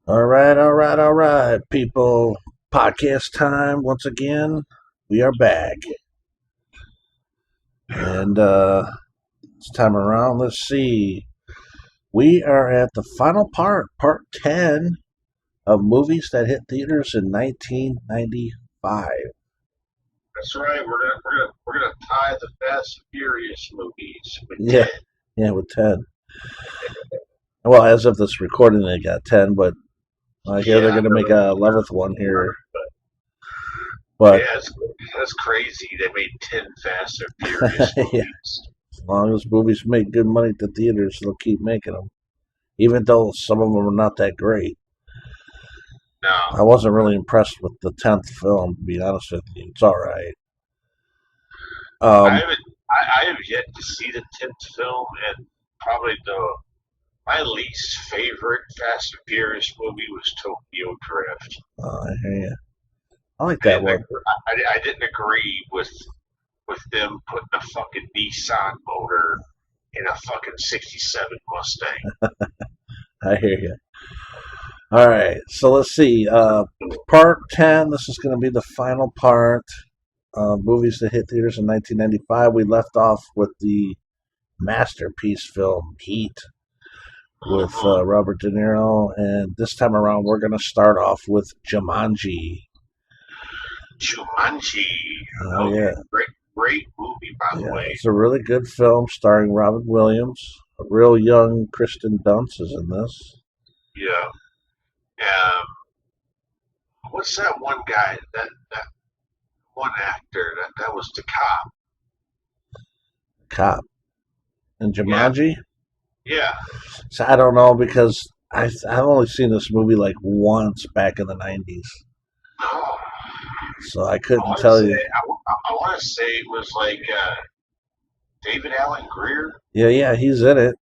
All right, people. Podcast time once again. We are back. And this time around, let's see. We are at the final part 10 of movies that hit theaters in 1995. That's right. We're gonna tie the Fast and Furious movies with Yeah, 10. yeah, with 10. Well, as of this recording, they got 10, but I hear Yeah, they're I going to know make that a was 11th one here. but But yeah, that's crazy. They made 10 Fast and Furious yeah, movies. as long as movies make good money at the theaters, they'll keep making them, even though some of them are not that great. I No, wasn't really impressed with the 10th film, to be honest with you. It's all right. I Um, haven't. I have yet to see the 10th film, and probably the my least favorite Fast and Furious movie was Tokyo Drift. I hear you. I like I that didn't. one. I didn't agree with them putting a fucking Nissan motor in a fucking '67 Mustang. I hear you. All right, so let's see. Part 10, this is going to be the final part. Movies that hit theaters in 1995. We left off with the masterpiece film Heat with Mm-hmm. Robert De Niro, and this time around we're going to start off with Jumanji. Jumanji. Oh Oh, yeah, great movie, by the yeah, way. it's a really good film starring Robin Williams. A real young Kristen Dunst is in this. Yeah. Um, what's that one guy? That one actor that was the cop. Cop and Yeah. Jumanji. Yeah. So I don't know because I've only seen this movie like once back in the '90s, Oh, so I I couldn't want to tell say you. I want to say it was like David Allen Greer. Yeah, he's in it.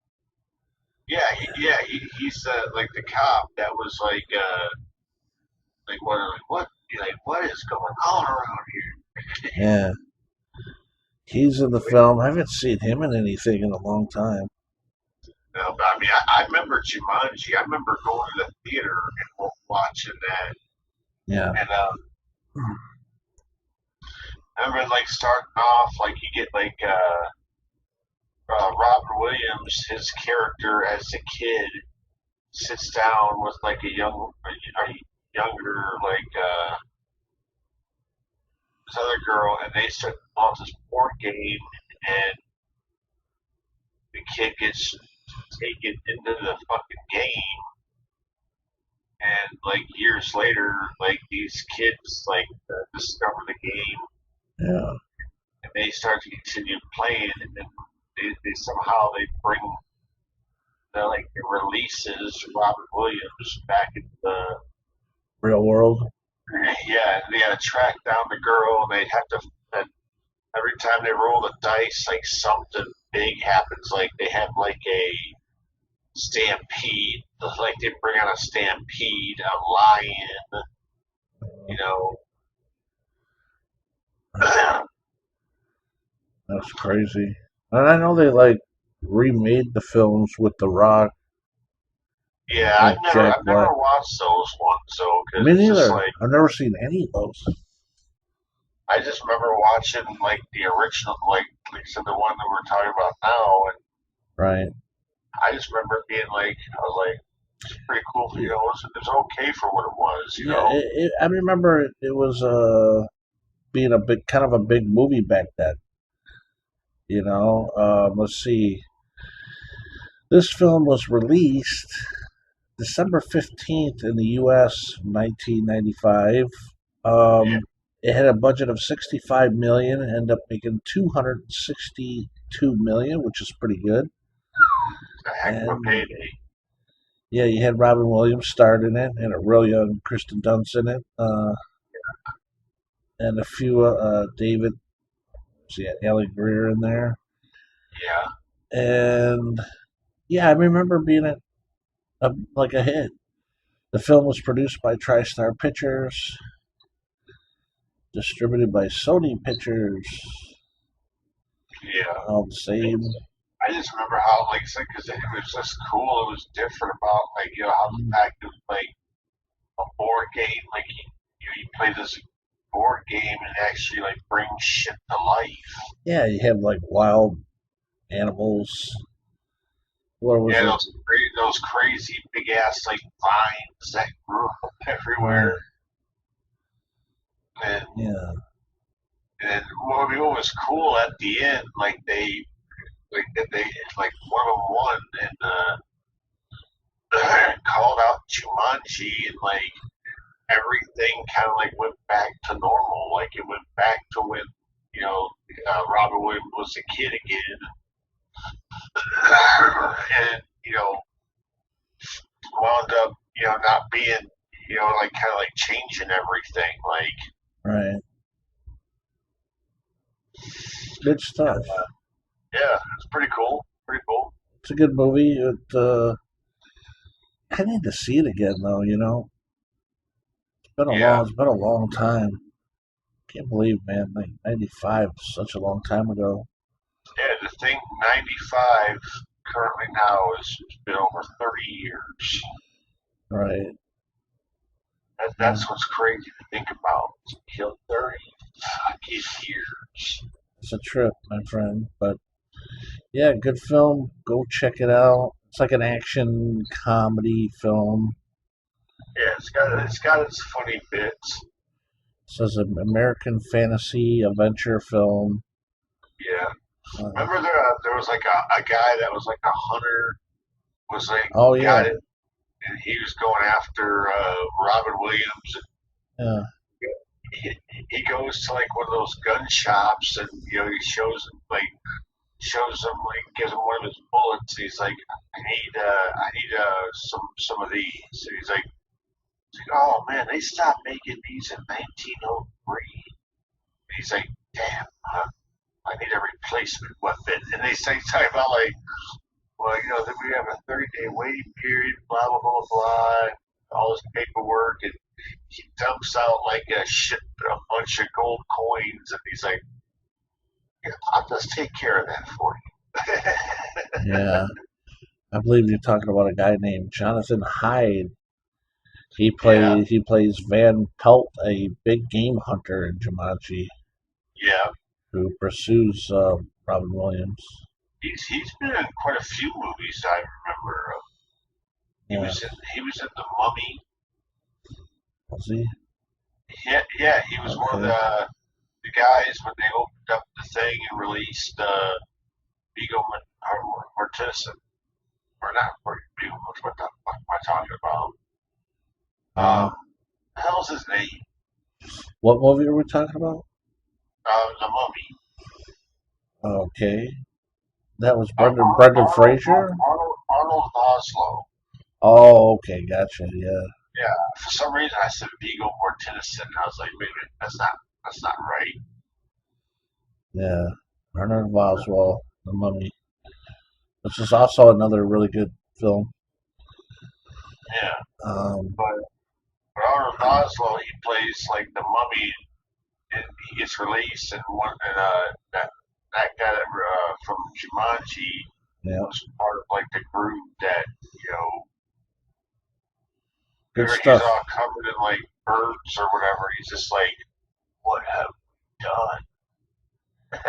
He's like the cop that was like what is going on around here? Yeah, he's in the film. I haven't seen him in anything in a long time. No, but I mean, I remember Jumanji. I remember going to the theater and watching that. Yeah, And I remember like starting off, like you get like Robert Williams, his character as a kid sits down with like a younger this other girl, and they start off this board game, and the kid gets taken into the fucking game, and like years later, like these kids discover the game yeah, and they start to continue playing, and then they somehow they bring the releases Robert Williams back into the real world. yeah. They got to track down the girl, and they have to. And every time they roll the dice, like something big happens. Like they have like a stampede. Like they bring out a stampede, a lion. You know, That's crazy. And I know they like remade the films with The Rock yeah. and Jack I've never Black. watched those ones though, because Me it's just neither. like I've never seen any of those. I just remember watching like the original, like I said, the one that we're talking about now, and Right. I just remember being like, I was like, it's pretty cool, it was okay for what it was, Yeah, I remember it was being a big kind of a big movie back then. Let's see. This film was released December 15th in the U.S. 1995. Yeah, Um, it had a budget of 65 million, ended up making 262 million, which is pretty good. it's a heck of a And payday. yeah, you had Robin Williams starred in it, and a real young Kristen Dunst in it, and a few David, see, Allie Greer in there, Yeah, and yeah, I remember being like a hit. The film was produced by TriStar Pictures, distributed by Sony Pictures, yeah. all the same. I just remember how, like I said, because it was just cool. It was different about, like, how the fact it was like a board game. Like you play this board game and actually like brings shit to life. Yeah, you have like wild animals. What was Yeah, it? those crazy big ass like vines that grew up Right. everywhere. And Yeah. and well, I mean, what was cool at the end, they like one of them won and called out Jumanji and like everything kind of like went back to normal. Like it went back to when you know Robin Williams was a kid again, and wound up not being like kind of like changing everything. Like Right. Good stuff. yeah, it's pretty cool. Pretty cool. It's a good movie. I need to see it again though. Yeah, It's been a long time. Can't believe, man. Like '95, such a long time ago. yeah. The thing 95 currently now is it's been over 30 years. Right. Yeah. That's what's crazy to think about. It's killed 30 fucking years. It's a trip, my friend. But yeah, good film. Go check it out. It's like an action comedy film. Yeah, it's got its funny bits. It says an American fantasy adventure film. Yeah. Uh, Remember there was like a guy that was like a hunter was like oh got yeah, it and he was going after Robin Williams. yeah, He goes to like one of those gun shops and he shows him like gives him one of his bullets. He's like, I need some of these. And he's like, oh man, they stopped making these in 1903. He's like, damn, I need a replacement weapon. And they say talking about like, well, that we have a 30-day waiting period, blah blah blah blah, all this paperwork, and he dumps out like a bunch of gold coins, and he's like, yeah, I'll just take care of that for you. yeah. I believe you're talking about a guy named Jonathan Hyde. Yeah, He plays Van Pelt, a big game hunter in Jumanji, yeah. who pursues Robin Williams. He's been in quite a few movies I remember. Yeah, He was in The Mummy. was he? Yeah, yeah. He was one of Okay. the guys when they opened up the thing and released Viggo Mortensen, or not Viggo. What the fuck am I talking about? Uh, The hell's his name? what movie are we talking about? The Mummy. Okay, that was Brendan Fraser. Arnold Oslo. Oh, okay, gotcha. Yeah, Yeah, for some reason I said Viggo Mortensen. I was like, wait a minute, that's not right. yeah. Arnold Boswell, The Mummy, which is also another really good film. Yeah, Um, but Arnold Oslo, he plays like the Mummy, and he gets released, and that guy from Jumanji yeah, was part of like the group that good he's stuff. all covered in like birds or whatever. He's just like, what have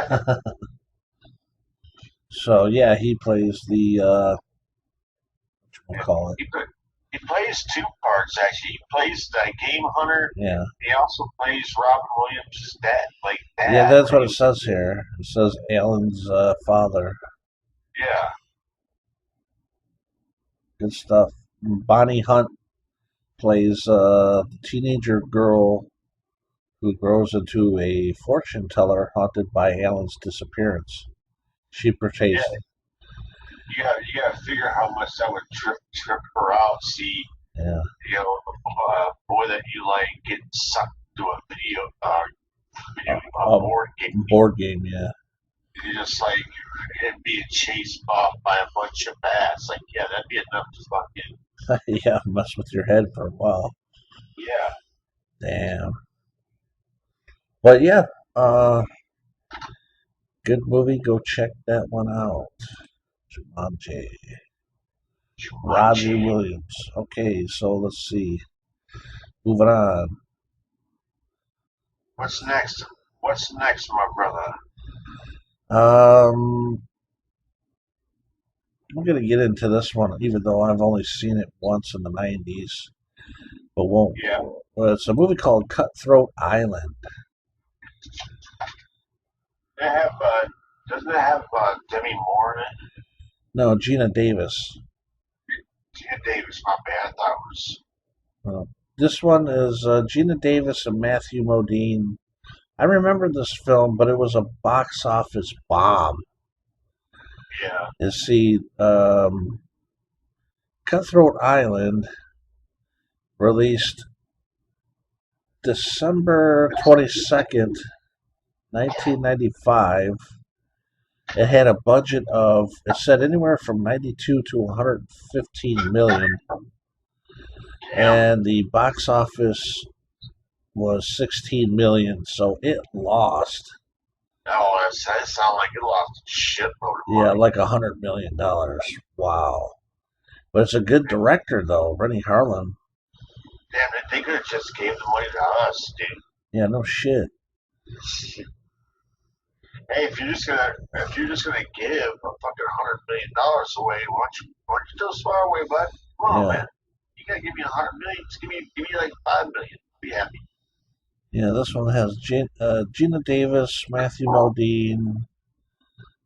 we done? So yeah, he plays the we'll And call it. he plays two parts actually. He plays the game hunter. Yeah, He also plays Robin Williams' dad, like yeah, dad. that's what it says here. It says Alan's father. Yeah, Good stuff. Bonnie Hunt plays the teenager girl who grows into a fortune teller haunted by Alan's disappearance. She portrays, yeah. You gotta figure how much that would trip her out. See, yeah, a boy that you like getting sucked into a a, a a board game. board game. Yeah, You just like him being chased off by a bunch of bats. Like, yeah, that'd be enough to fucking yeah, mess with your head for a while. yeah. Damn. But yeah, uh, good movie. Go check that one out. Jumanji. Roger Jumanji. Williams. Okay, so let's see. Moving on. What's next? What's next, my brother? Um, I'm gonna get into this one, even though I've only seen it once in the '90s, but won't. Yeah. Well, it's a movie called Cutthroat Island. They have, doesn't it have Demi Moore in it? No, Gina Davis. Gina Davis, my bad. I thought it was. Uh, this one is Gina Davis and Matthew Modine. I remember this film, but it was a box office bomb. Yeah. You see, Cutthroat Island released December 22nd, 1995. It had a budget of, it said anywhere from 92 to 115 million, Damn. and the box office was 16 million, so it lost. Oh, that sounds like it lost a shitload of Yeah, money. like $100 million. Wow. But it's a good director, though, Rennie Harlan. Damn it, they could have just gave the money to us, dude. Yeah, no shit. Hey, if you're just gonna give a fucking $100 million away, why don't you throw smart away, bud? Come on, Yeah. man. You gotta give me $100 million. Just give me like $5 million. Be happy. Yeah, this one has Gina Davis, Matthew Modine.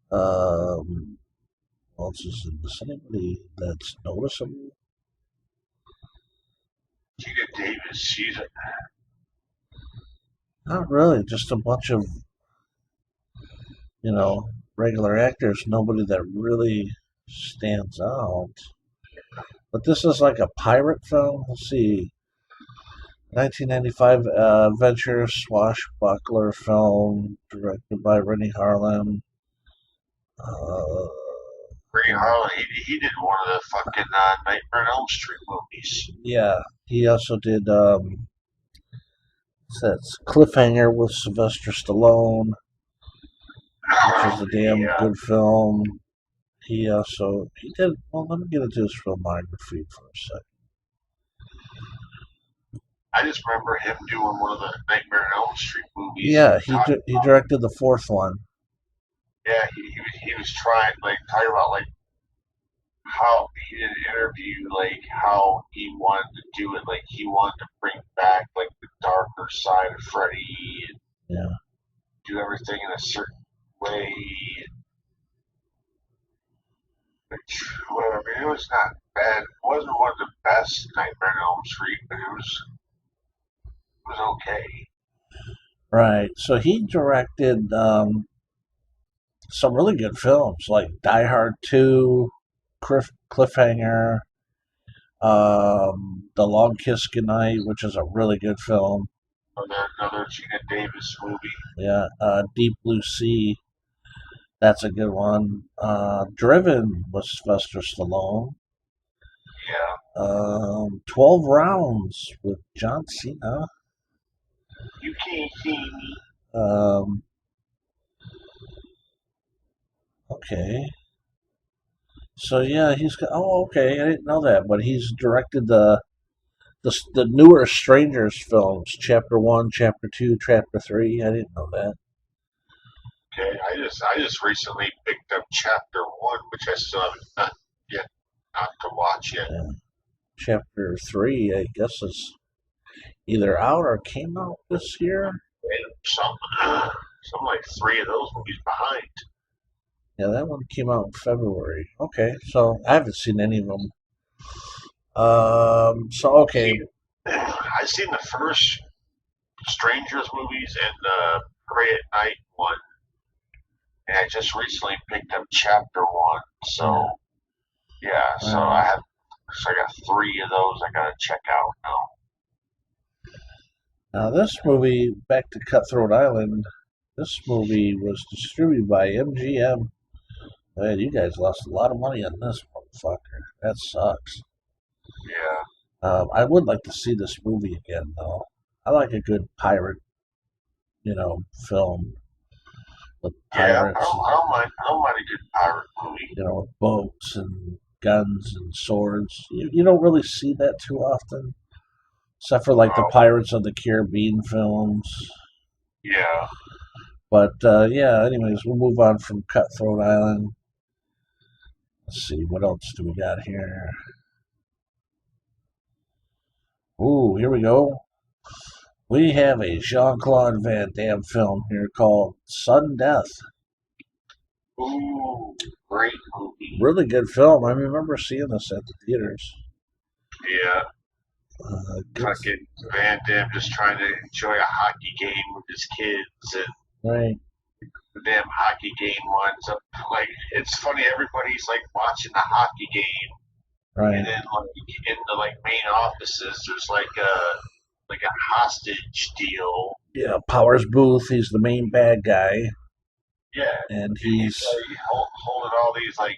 What else is in this? Anybody that's noticeable? Gina Davis, she's a, Not really. Just a bunch of, regular actors. Nobody that really stands out. But this is like a pirate film. Let's see. 1995 adventure swashbuckler film directed by Rennie Harlan. Uh, Ray Harlan. He did one of the fucking Nightmare on Elm Street movies. yeah, he also did that's Cliffhanger with Sylvester Stallone, which is a damn Yeah. good film. He did. Well, let me get into his filmography for a second. I just remember him doing one of the Nightmare on Elm Street movies. Yeah, he directed the fourth one. Yeah, he was trying, like, talking about, like, how he did an interview, like, how he wanted to do it. Like, he wanted to bring back, like, the darker side of Freddy and Yeah, do everything in a certain way. Whatever. It was not bad. It wasn't one of the best Nightmare on Elm Street, but it was okay. right. So he directed some really good films like Die Hard 2, Cliffhanger, The Long Kiss Goodnight, which is a really good film. Another Gina Davis movie. Yeah, Deep Blue Sea, that's a good one. Driven with Sylvester Stallone. Yeah. 12 Rounds with John Cena. You can't see me. Okay. So yeah, he's got. Oh, okay. I didn't know that, but he's directed the newer Strangers films, Chapter 1, Chapter 2, Chapter 3. I didn't know that. Okay, I just recently picked up Chapter 1, which I still haven't not to watch yet. Yeah. Chapter 3, I guess, is either out or came out this year. Some like 3 of those movies behind. Yeah, that one came out in February. Okay, so I haven't seen any of them. Okay. I seen the first Strangers movies and the Pray at Night one, and I just recently picked up Chapter 1. So yeah, so I got 3 of those I gotta check out now. Now this movie, back to Cutthroat Island, this movie was distributed by MGM. Man, you guys lost a lot of money on this motherfucker. That sucks. Yeah. I would like to see this movie again, though. I like a good pirate, film with pirates. I don't mind a good pirate movie. With boats and guns and swords. You don't really see that too often. except for like the Oh, Pirates of the Caribbean films. yeah. But yeah, anyways, we'll move on from Cutthroat Island. Let's see, what else do we got here? Ooh, here we go. We have a Jean-Claude Van Damme film here called Sudden Death. Ooh, great movie. Really good film. I remember seeing this at the theaters. Yeah. Good, Fucking Van Damme just trying to enjoy a hockey game with his kids, and right, the damn hockey game winds up like it's funny. Everybody's like watching the hockey game, and right. then like in the like main offices, there's like a hostage deal. Yeah, Powers Booth, he's the main bad guy, Yeah, and and he's he's like holding all these like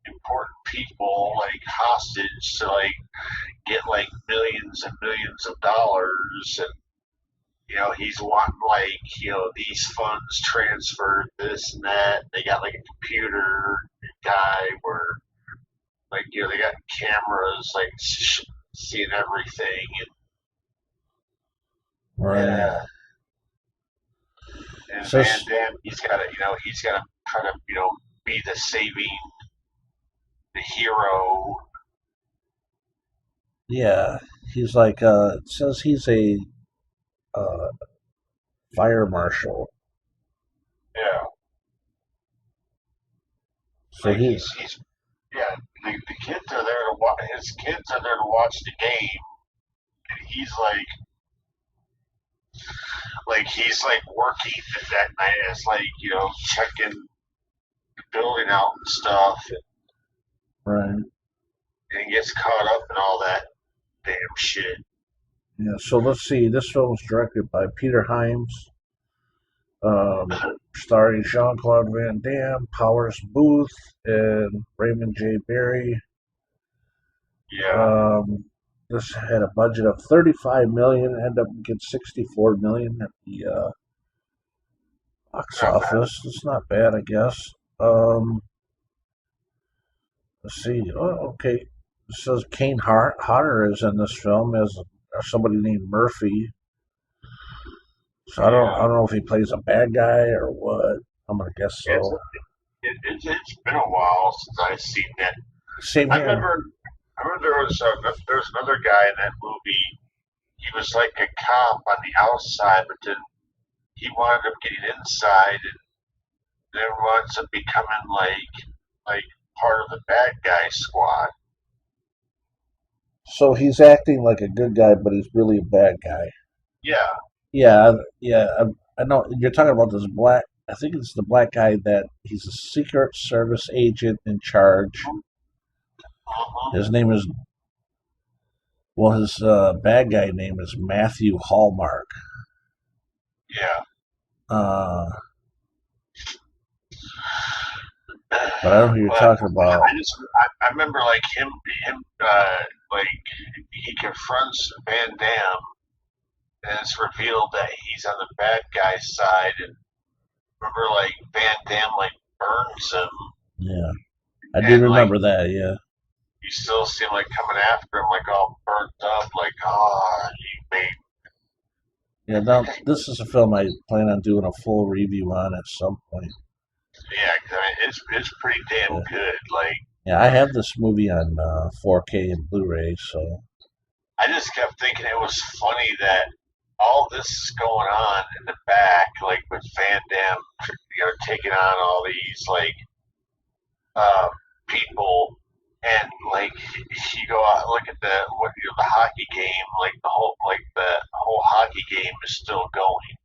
important people like hostage to like get like millions and millions of dollars, and he's wanting like these funds transferred, this and that. They got like a computer guy where like they got cameras like seeing everything, and right. yeah, and So Van Damme he's got to kind of be the hero. yeah, he's like it says he's a uh, fire marshal. Yeah, So like he, he's yeah. The kids are there to watch. His kids are there to watch the game, and he's he's like working that night as like checking the building out and stuff, right. and gets caught up in all that damn shit. Yeah. So let's see. This film was directed by Peter Hyams, starring Jean-Claude Van Damme, Powers Booth, and Raymond J. Barry. Yeah, Um, this had a budget of 35 million, ended up getting 64 million at the box not bad. office. It's not bad, I guess. Um, let's see. Oh, okay. It says Kane Hodder is in this film as somebody named Murphy. So I Yeah, don't know if he plays a bad guy or what. I'm gonna guess it's so. it's been a while since I've seen that. Same I here. remember I remember there was another guy in that movie. He was like a cop on the outside, but then he wound up getting inside, and then winds up becoming like part of the bad guy squad. So he's acting like a good guy, but he's really a bad guy. Yeah. Yeah, yeah. I know you're talking about this black. I think it's the black guy that he's a Secret Service agent in charge. Uh-huh. His name is his bad guy name is Matthew Hallmark. Yeah. Uh, but I don't know who you're But talking about. I remember like him like he confronts Van Damme, and it's revealed that he's on the bad guy's side, and remember like Van Damme like burns him, Yeah, I do and like remember that. Yeah, you still see him like coming after him like all burnt up, like you made. yeah. Now this is a film I plan on doing a full review on at some point. Yeah, 'cause I mean, it's pretty damn Yeah, good. Like yeah. I have this movie on 4K and Blu-ray. So I just kept thinking it was funny that all this is going on in the back, like with Van Damme, taking on all these like uh, people, and like you go out and look at the hockey game, like the whole hockey game is still going.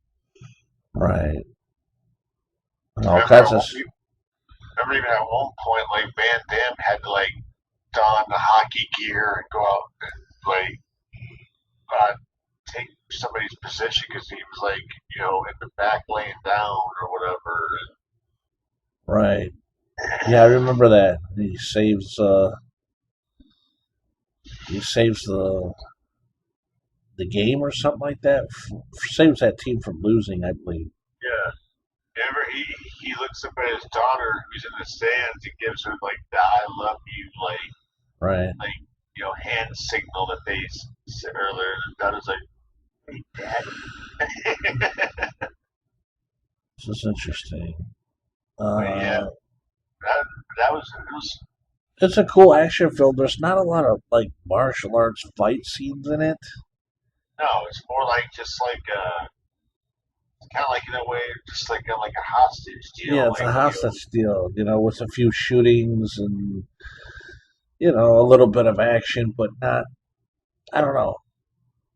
right, and all Remember, kinds of remember even at one point, like Van Damme had to like don the hockey gear and go out and like uh, take somebody's position because he was like in the back laying down or whatever. right. Yeah, I remember that. He saves the game or something like that. Saves that team from losing, I believe. Yeah. Remember, he looks up at his daughter who's in the stands and gives her like the "I love you" Right. like hand signal that they said earlier. That was like, hey, Daddy. This is interesting. But yeah, that that was it was It's a cool action film. There's not a lot of like martial arts fight scenes in it. no, it's more like just like kind of like in a way, just like a hostage deal, Yeah, it's like a hostage deal, with a few shootings and a little bit of action, but not. I don't know.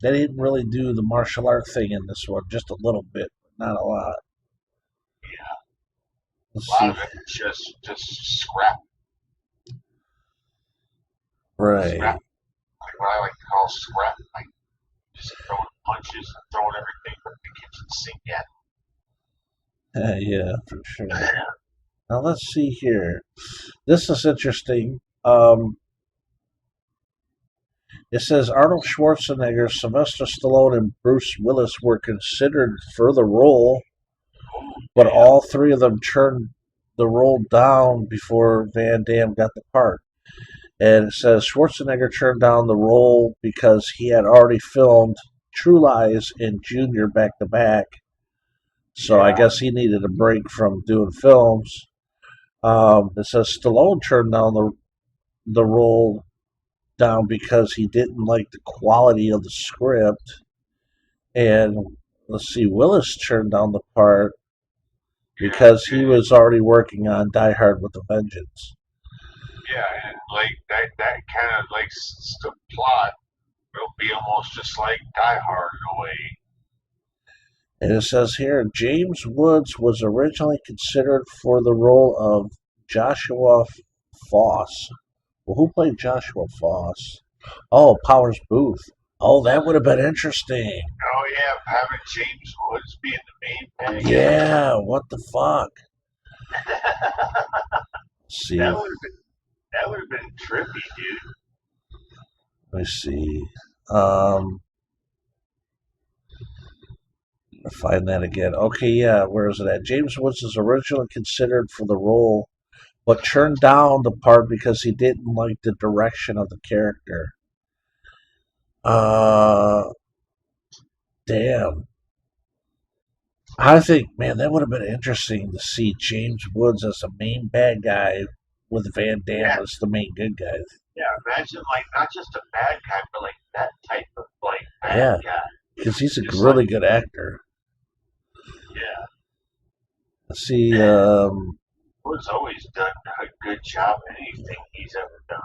They didn't really do the martial art thing in this one, just a little bit, but not a lot. yeah, Let's a lot see. of it was just scrap, Right. scrap, like what I like to call scrap, like just throwing punches and throwing everything from the kitchen sink at. Yeah, for sure. Yeah, Now let's see here. This is interesting. It says Arnold Schwarzenegger, Sylvester Stallone, and Bruce Willis were considered for the role, oh but yeah, all three of them turned the role down before Van Damme got the part. And it says Schwarzenegger turned down the role because he had already filmed True Lies and Junior back to back. So I yeah, guess he needed a break from doing films. It says Stallone turned down the role down because he didn't like the quality of the script. And let's see, Willis turned down the part yeah, because he was already working on Die Hard with a Vengeance. yeah, and like that kind of like the plot will be almost just like Die Hard in a way. And it says here James Woods was originally considered for the role of Joshua Foss. Well, who played Joshua Foss? Oh, Powers Booth. Oh, that would have been interesting. Oh yeah, having James Woods being the main bad Yeah, what the fuck? guy. Let's that see. would have been that would have been trippy, dude. Let me see. Um, find that again. Okay, yeah, where is it at? James Woods was originally considered for the role, but turned down the part because he didn't like the direction of the character. Uh, damn. I think, man, that would have been interesting to see James Woods as the main bad guy with Van Damme Yeah, as the main good guy. yeah. Imagine like not just a bad guy, but like that type of like bad Yeah, guy. because he's a Just like really good actor. yeah, Let's see. Woods always done a good job at anything he's ever done.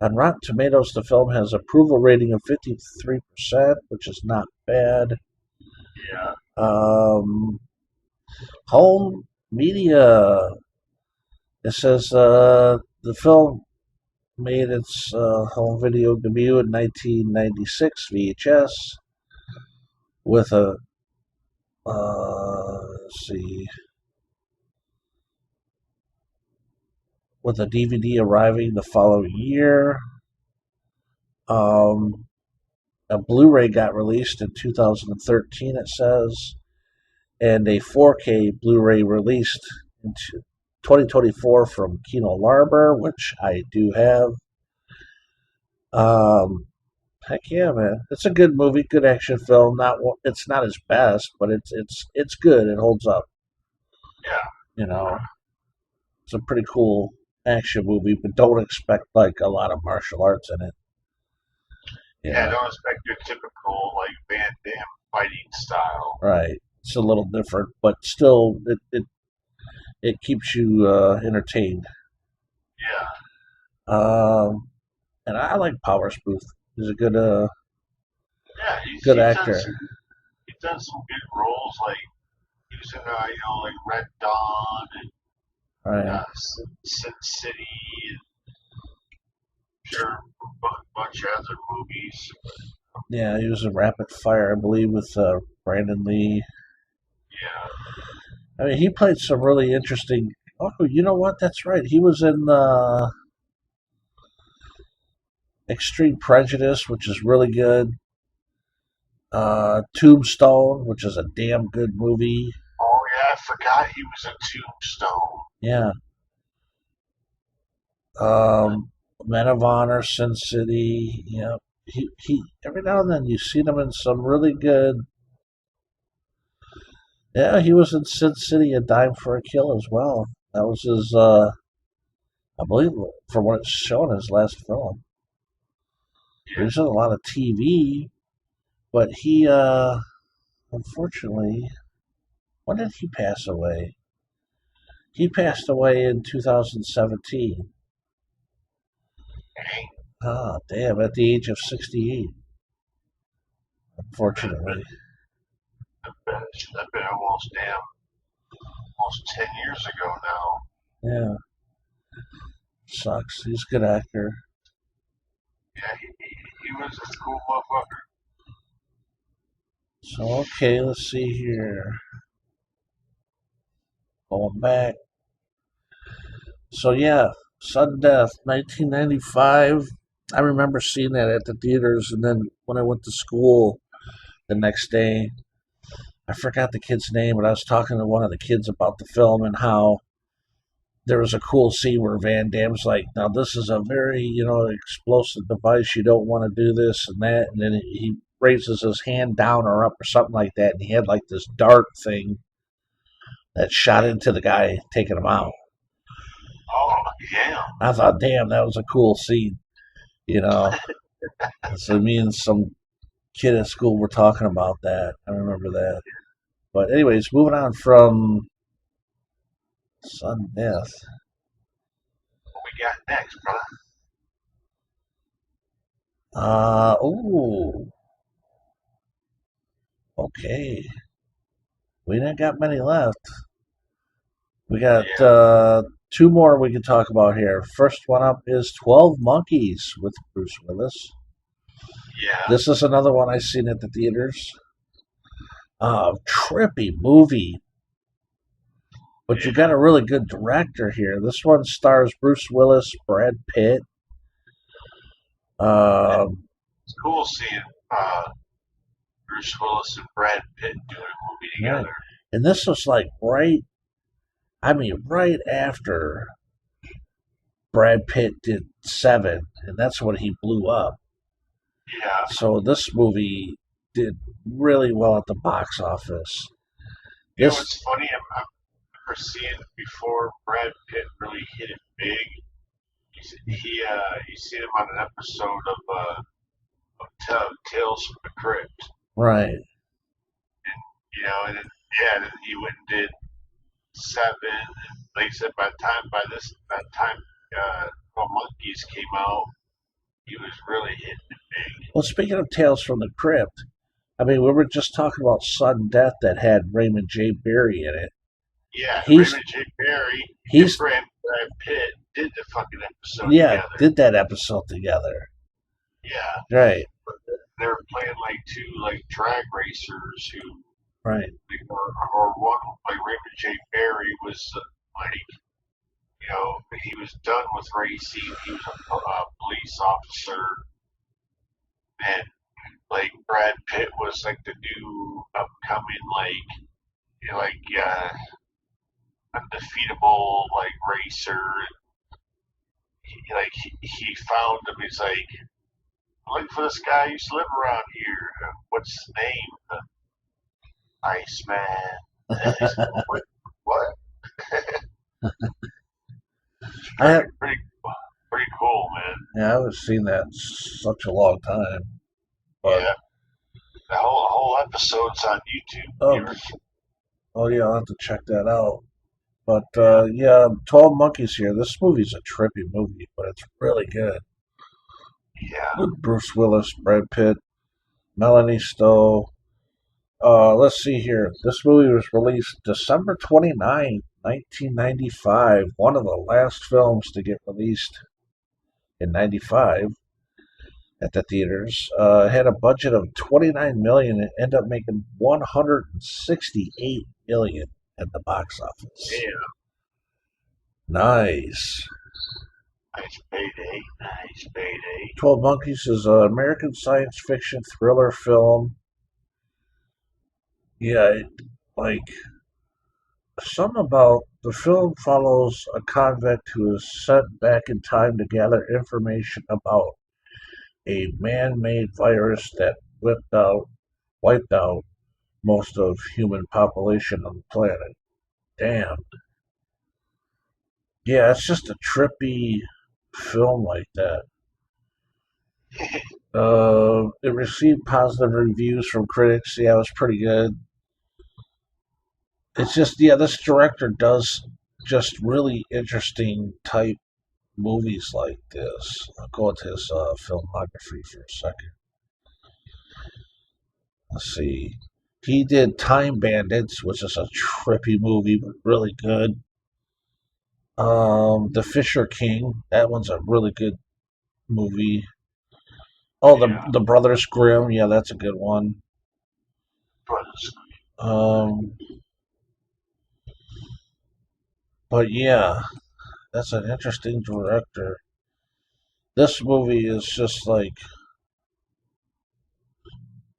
On Rotten Tomatoes, the film has approval rating of 53%, which is not bad. Yeah, Um, home media. It says the film made its home video debut in 1996 VHS with a let's see, with a DVD arriving the following year. Um, a Blu-ray got released in 2013. It says, and a 4K Blu-ray released in 2024 from Kino Lorber, which I do have. Um, Heck yeah, man! It's a good movie, good action film. It's not his best, but it's good. It holds up. yeah, You know, it's a pretty cool action movie, but don't expect like a lot of martial arts in it. yeah. Yeah, Don't expect your typical like Van Damme fighting style. right. It's a little different, but still, it keeps you entertained. Yeah, And I like Powers Booth. He's a yeah. good actor. He's done some good roles like he was in like Red Dawn and Right. Sin City and sure a bunch of other movies. Yeah, he was in Rapid Fire, I believe, with Brandon Lee. Yeah, I mean, he played some really interesting. Oh, you know what? That's right. He was in Extreme Prejudice, which is really good. Tombstone, which is a damn good movie. oh yeah, I forgot he was in Tombstone. Yeah. Um, Men of Honor, Sin City. Yeah, he every now and then you see him in some really good. Yeah, he was in Sin City, A Dime for a Kill as well. That was his, I believe, from what it's shown, his last film. He Yeah. was in a lot of TV, but he, unfortunately, when did he pass away? He passed away in 2017. Dang. Ah, damn, at the age of 68, Man, unfortunately. that been almost 10 years ago now. Yeah, sucks. He's a good actor. Yeah, he was a cool motherfucker. So, okay, let's see here. Going back. So, yeah, Sudden Death, 1995. I remember seeing that at the theaters, and then when I went to school the next day, I forgot the kid's name, but I was talking to one of the kids about the film and how there was a cool scene where Van Damme's like, now this is a very, explosive device. You don't want to do this and that. And then he raises his hand down or up or something like that. And he had like this dart thing that shot into the guy, taking him out. Oh, yeah. I thought, damn, that was a cool scene, you know. So me and some kid at school were talking about that. I remember that. But anyways, moving on from Sudden Death. What we got next, brother? Oh, okay. We didn't got many left. We got Yeah. two more we can talk about here. First one up is 12 Monkeys with Bruce Willis. Yeah. This is another one I seen at the theaters. Trippy movie. But you got a really good director here. This one stars Bruce Willis, Brad Pitt. It's cool seeing Bruce Willis and Brad Pitt doing a movie Right. together. And this was like right after Brad Pitt did Seven, and that's when he blew up. Yeah. So this movie did really well at the box office. You know This, what's funny? I remember seeing before Brad Pitt really hit it big. You seen him on an episode of Tales from the Crypt. right, And then he went and did Seven. And like I said, by that time, the Monkeys came out, he was really hitting it big. well, speaking of Tales from the Crypt, I mean, we were just talking about Sudden Death that had Raymond J. Barry in it. Yeah, He's Raymond J. Barry and he's Brad Pitt did the fucking episode yeah, together. did that episode together. Yeah, Right, but they were playing like two like drag racers who right, or one like Raymond J. Barry was like he was done with racing. He was a police officer, and like Brad Pitt was like the new upcoming undefeatable like racer. He found him. He's like, I'm looking for this guy who used to live around here. What's his name? Iceman. He's like, what? I have, Pretty cool, man. yeah, I haven't seen that in such a long time. But Yeah, the whole episode's on YouTube. oh, oh yeah, I'll have to check that out. But yeah, 12 Monkeys here. This movie's a trippy movie, but it's really good. Yeah, With Bruce Willis, Brad Pitt, Melanie Stowe. Let's see here. This movie was released December 29th, 1995. One of the last films to get released in 95 at the theaters. It had a budget of 29 million and ended up making 168 million at the box office. yeah. Nice. Nice payday. Nice payday. 12 Monkeys is an American science fiction thriller film. Yeah, like something about The film follows a convict who is sent back in time to gather information about a man-made virus that wiped out most of human population on the planet. Damn. Yeah, it's just a trippy film like that. It received positive reviews from critics. Yeah, it was pretty good. It's just, yeah, this director does just really interesting type movies like this. I'll go into his filmography for a second. Let's see. He did Time Bandits, which is a trippy movie, but really good. The Fisher King, that one's a really good movie. Oh, Yeah, the Brothers Grimm, yeah, that's a good one. but Um, but yeah, that's an interesting director. This movie is just like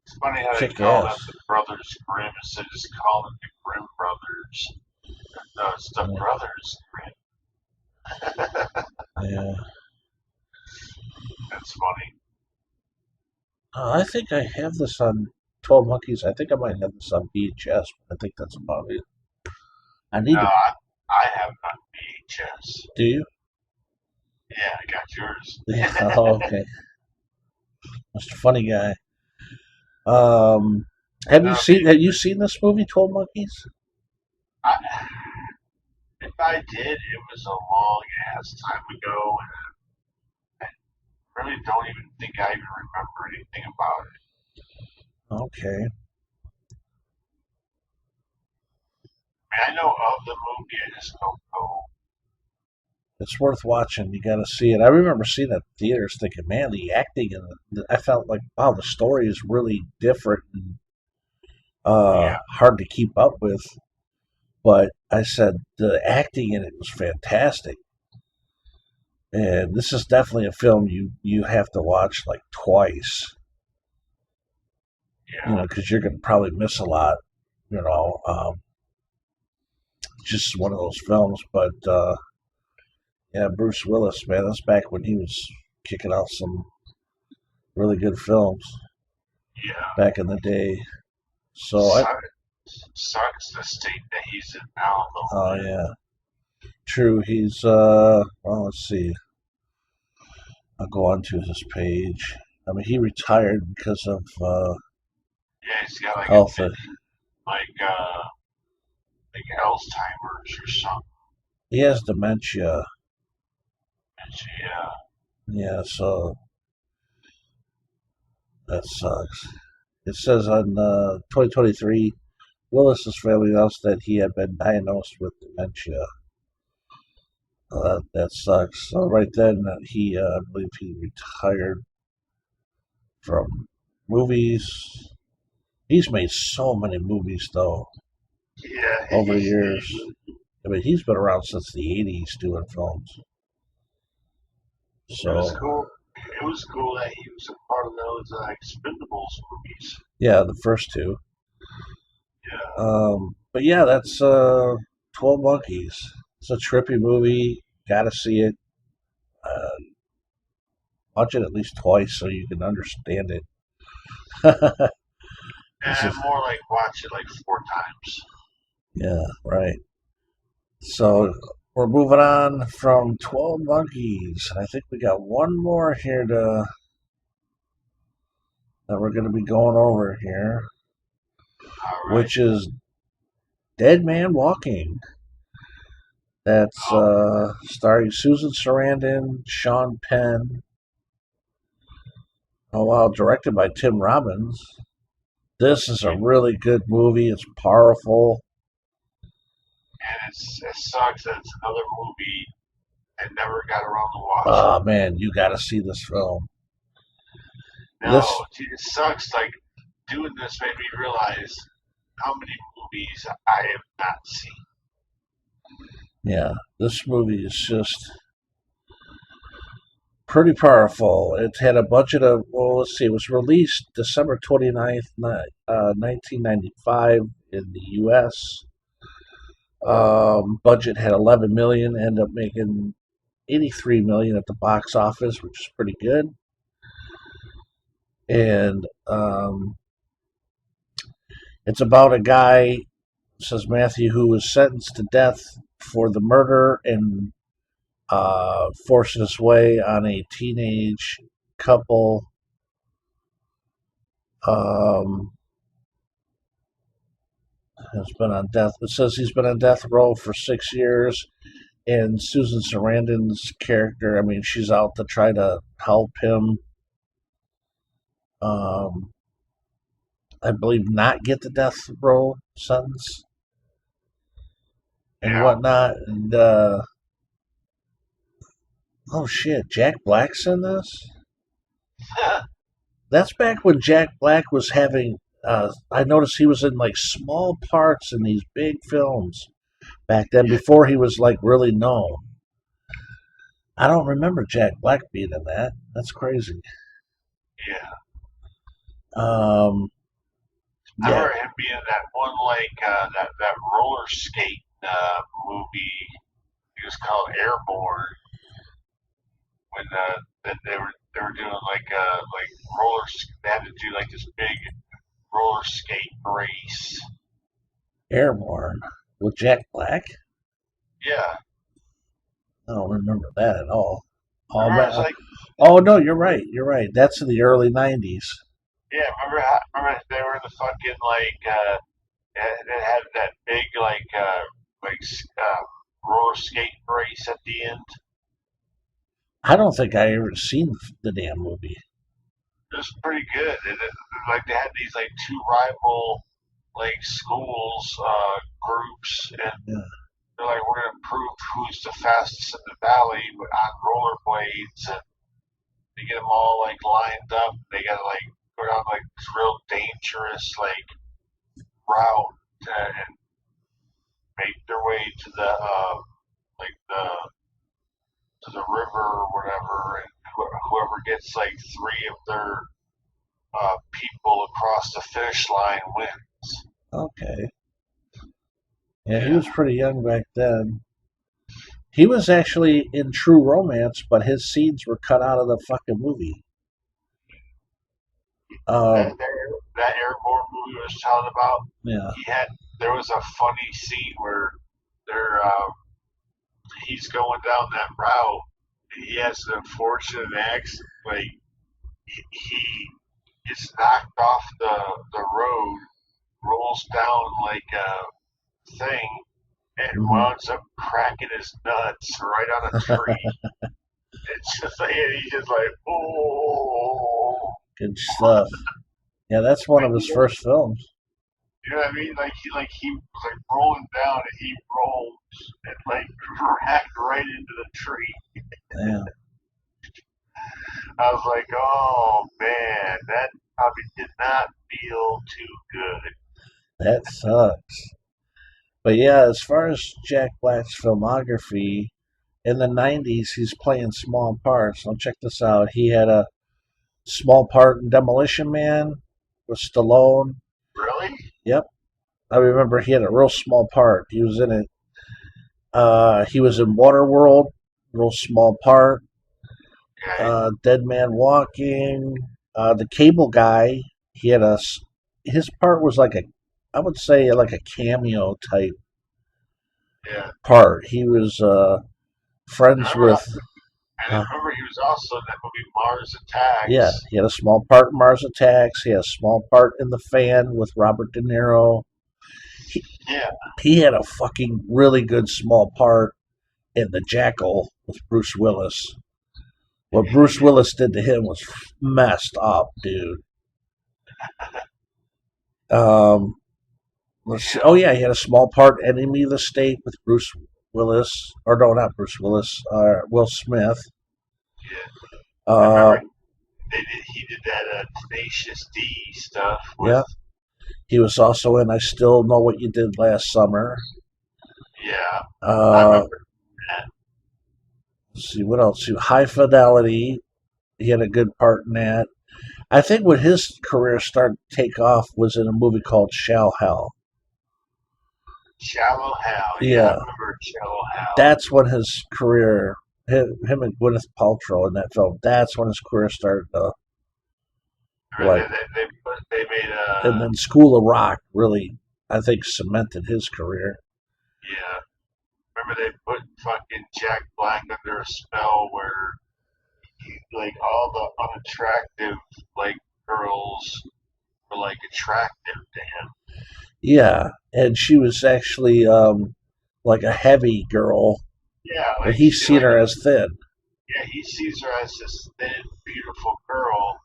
it's funny how they kick call them ass. the Brothers Grimm instead of just calling them the Grimm Brothers. No, it's the Yeah, Brothers Grimm. yeah. That's funny. I think I have this on 12 Monkeys. I think I might have this on VHS, but I think that's about it. I No, need to. I have not VHS. Do you? Yeah, I got yours. Yeah. Oh, okay. Mr. Funny Guy. Um, No, have you seen this movie, 12 Monkeys? I, if I did, it was a long ass time ago, and I really don't even think I even remember anything about it. Okay. I mean, I know of the movie, I just don't know. It's worth watching. You got to see it. I remember seeing it in theaters thinking, man, the acting and I felt like, wow, the story is really different and Yeah, hard to keep up with. But I said the acting in it was fantastic. And this is definitely a film you have to watch like twice, yeah. because you're going to probably miss a lot, just one of those films. But yeah, Bruce Willis, man, that's back when he was kicking out some really good films Yeah. back in the day. So Sucks the state that he's in now, oh though. yeah, true. He's well, let's see. I'll go on to his page. I mean, he retired because of Yeah, he's got like a health. like uh like Alzheimer's or something. He has dementia. Yeah, Yeah, so that sucks. It says on 2023, Willis's family announced that he had been diagnosed with dementia. That sucks. So right then, I believe he retired from movies. He's made so many movies though yeah. over the years. I mean, he's been around since the '80s doing films. It was So cool. It was cool that he was a part of those Expendables movies. yeah, the first two. Yeah, But yeah, that's 12 Monkeys. It's a trippy movie. Gotta see it. Uh, watch it at least twice so you can understand it. This and is more like watch it like 4 times. yeah, right. So we're moving on from 12 Monkeys, and I think we got one more here that we're going to be going over here, All right. which is Dead Man Walking. That's Oh, starring Susan Sarandon, Sean Penn. Oh wow, directed by Tim Robbins. This is a yeah. really good movie. It's powerful. And it sucks that it's another movie I never got around to watching. Oh man, you got to see this film. This, No, it sucks. Like doing this made me realize how many movies I have not seen. yeah, this movie is just pretty powerful. It had a budget of, well, let's see, it was released December 29th, 1995 in the US. Budget had 11 million, ended up making 83 million at the box office, which is pretty good. And it's about a guy, says Matthew, who was sentenced to death for the murder and forcing his way on a teenage couple. Has been on death. It says he's been on death row for 6 years, and Susan Sarandon's character, I mean, she's out to try to help him. I believe not get the death row sentence and whatnot. And oh shit, Jack Black's in this. That's back when Jack Black was having. I noticed he was in like small parts in these big films back then before he was like really known. I don't remember Jack Black being in that. That's crazy. Yeah. Yeah. I remember him being in that one that roller skate movie. It was called Airborne. When they were doing like roller. They had to do like this big roller skate race. Airborne with Jack Black. Yeah. I don't remember that at all. Oh no, you're right. You're right. That's in the early '90s. Yeah, remember they were in the fucking they had that big roller skate race at the end. I don't think I ever seen the damn movie. It was pretty good. Like they had these like two rival schools groups, and they're like, we're gonna prove who's the fastest in the valley on rollerblades, and they get them all like lined up. They gotta like go down like this real dangerous route and make their way to the like the to the river or whatever, and whoever gets like three of their people across the finish line wins. Okay. Yeah, he was pretty young back then. He was actually in True Romance, but his scenes were cut out of the fucking movie. That Airborne movie I was telling about. Yeah. There was a funny scene where he's going down that route. And he has an unfortunate accident. Like he gets knocked off the road, rolls down like a thing, and winds up cracking his nuts right on a tree. It's just like, and he's just like, oh. Good stuff. Yeah, that's one of his first films. You know what I mean? Like he was like rolling down, and he rolled and like cracked right into the tree. Yeah. I was like, oh man, that probably did not feel too good. That sucks. But yeah, as far as Jack Black's filmography, in the '90s, he's playing small parts. Now check this out. He had a small part in Demolition Man with Stallone. Really? Yep. I remember he had a real small part. He was in it. He was in Waterworld, real small part. Okay. Dead Man Walking. The Cable Guy. His part was like I would say like a cameo type part. He was friends with. And I remember he was also in that movie Mars Attacks. Yeah, he had a small part in Mars Attacks. He had a small part in The Fan with Robert De Niro. He had a fucking really good small part in The Jackal with Bruce Willis. What Bruce Willis did to him was messed up, dude. Let's see. Oh yeah, he had a small part in Enemy of the State with Bruce Willis, or no, not Bruce Willis, Will Smith. Yeah. He did that Tenacious D stuff. Yeah. He was also in I Still Know What You Did Last Summer. Yeah. I remember that. Let's see, what else? High Fidelity. He had a good part in that. I think when his career started to take off was in a movie called Shall Hell. Shallow Hal. Yeah, I Yeah, remember Shallow Hal. that's when his career, him and Gwyneth Paltrow in that film, that's when his career started to, Or like, they made and then School of Rock really, I think, cemented his career. yeah. Remember they put fucking Jack Black under a spell where like all the unattractive like girls were like attractive to him. Yeah, and she was actually like a heavy girl, Yeah, and like he's seen like her a as thin. yeah, he sees her as this thin, beautiful girl,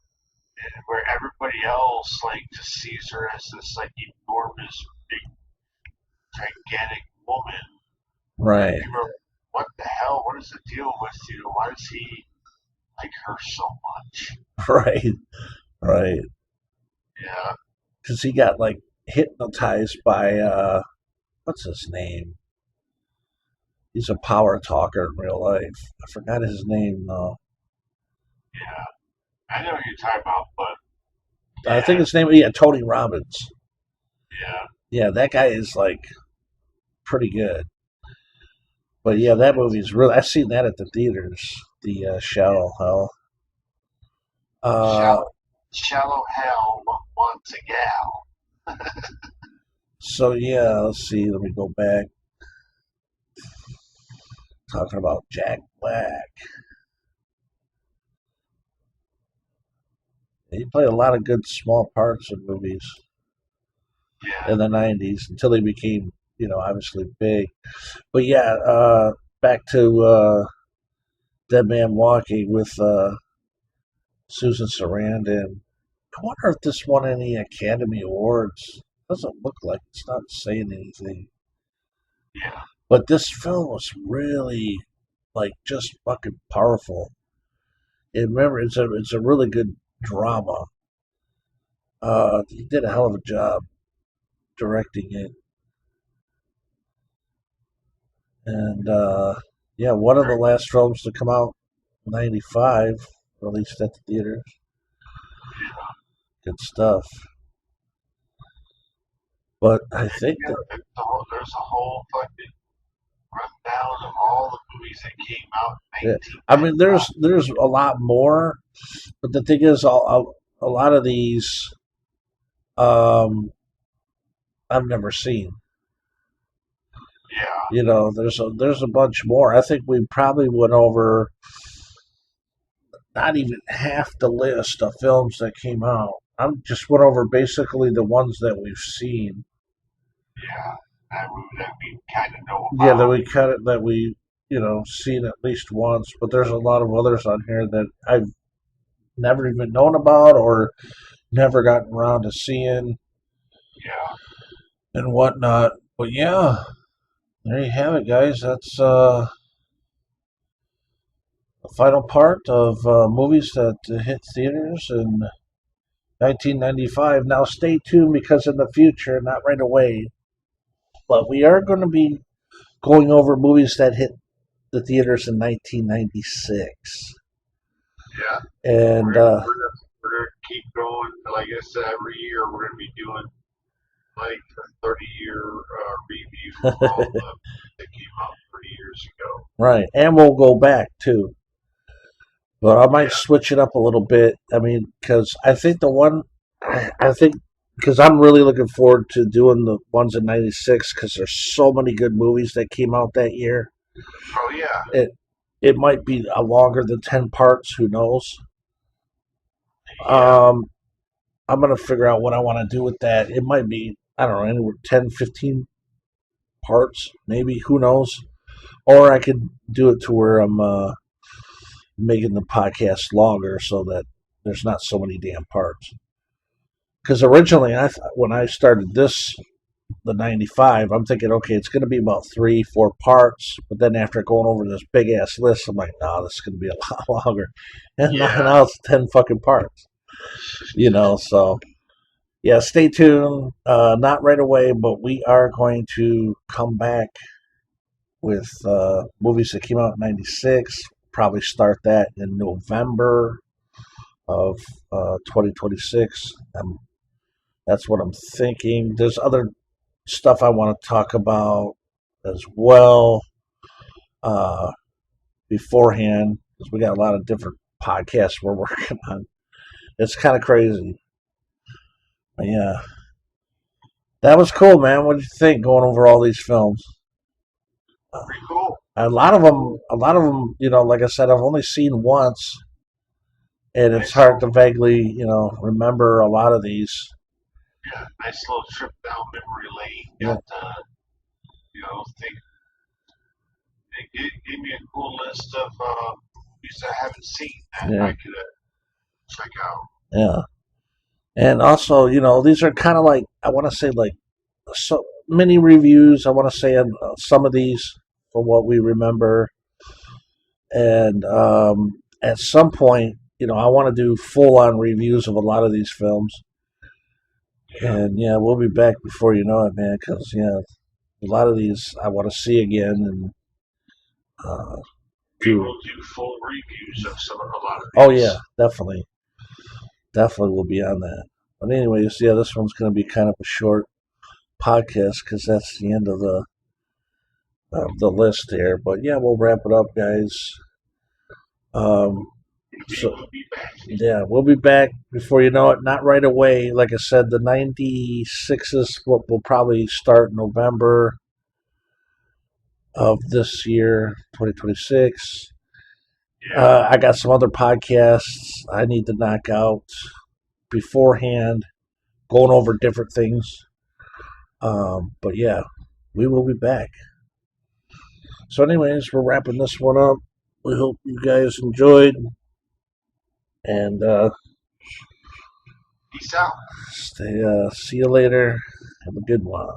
and where everybody else like just sees her as this like enormous, big, gigantic woman. And Right, people are like, "What the hell? What is the deal with you? Why does he like her so much?" right, right. Yeah, Because he got like hypnotized by what's his name? He's a power talker in real life. I forgot his name though. yeah. I know what you're talking about, but I think yeah, his name, yeah, Tony Robbins. yeah. Yeah, that guy is like pretty good. But yeah, that movie's really. I've seen that at the theaters. The Shallow Hell. Uh, Shallow Hal wants a gal. so yeah, let's see. Let me go back. Talking about Jack Black. He played a lot of good small parts in movies Yeah, in the '90s until he became, obviously big. But yeah, back to Dead Man Walking with Susan Sarandon. I wonder if this won any Academy Awards. Doesn't look like it's not saying anything. yeah, But this film was really like just fucking powerful. And remember, it's a really good drama. He did a hell of a job directing it, and yeah, one of the last films to come out, '95, released at the theaters. yeah. Good stuff. But I think Yeah, that there's a whole fucking rundown of all the movies that came out in yeah, I mean, there's 1995. there's a lot more, but the thing is, a lot of these I've never seen. Yeah, There's a bunch more. I think we probably went over not even half the list of films that came out. I just went over basically the ones that we've seen. yeah. That we kind of know Yeah, that about. we kind of that we seen at least once. But there's a lot of others on here that I've never even known about or never gotten around to seeing Yeah, and whatnot. But yeah, there you have it, guys. That's the final part of movies that hit theaters in 1995. Now, stay tuned because in the future, not right away, but we are going to be going over movies that hit the theaters in 1996. yeah. And We're gonna keep going. Like I said, every year we're gonna be doing like a 30-year review of all the that came out 30 years ago. right, and we'll go back too. But I might Yeah, switch it up a little bit. I mean, because I think I think, because I'm really looking forward to doing the ones in '96 because there's so many good movies that came out that year. oh yeah, It it might be a longer than 10 parts. Who knows? yeah, Um, I'm gonna figure out what I want to do with that. It might be, I don't know, anywhere 10, 15 parts, maybe. Who knows? Or I could do it to where I'm making the podcast longer so that there's not so many damn parts. Because originally, when I started the '95, I'm thinking, okay, it's going to be about 3, 4 parts. But then after going over this big ass list, I'm like, no, this is going to be a lot longer. And yeah. now it's 10 fucking parts. So yeah, stay tuned. Not right away, but we are going to come back with movies that came out in '96. Probably start that in November of 2026. That's what I'm thinking. There's other stuff I want to talk about as well uh, beforehand, because we got a lot of different podcasts we're working on. It's kind of crazy. But yeah, that was cool, man. What did you think going over all these films? Pretty cool. A lot of them, like I said, I've only seen once, and it's hard to vaguely, remember a lot of these. Yeah, nice little trip down memory lane. Yeah, Got to, think it gave me a cool list of movies I haven't seen that yeah, I could check out. yeah. And also, these are kind of like I want to say like so mini reviews. I want to say on some of these for what we remember, and at some point, I want to do full on reviews of a lot of these films. Yeah. And yeah, we'll be back before you know it, man. Because yeah, a lot of these I want to see again, and uh, We do. will do full reviews of a lot of Oh these. yeah, definitely will be on that. But anyways, yeah, this one's going to be kind of a short podcast because that's the end of the list here. But yeah, we'll wrap it up, guys. Um, We so will be back. yeah, we'll be back before you know it. Not right away. Like I said, the 96s will probably start November of this year, 2026. Yeah. I got some other podcasts I need to knock out beforehand, going over different things. But yeah, we will be back. So, anyways, we're wrapping this one up. We hope you guys enjoyed, and Peace out. see you later. Have a good one.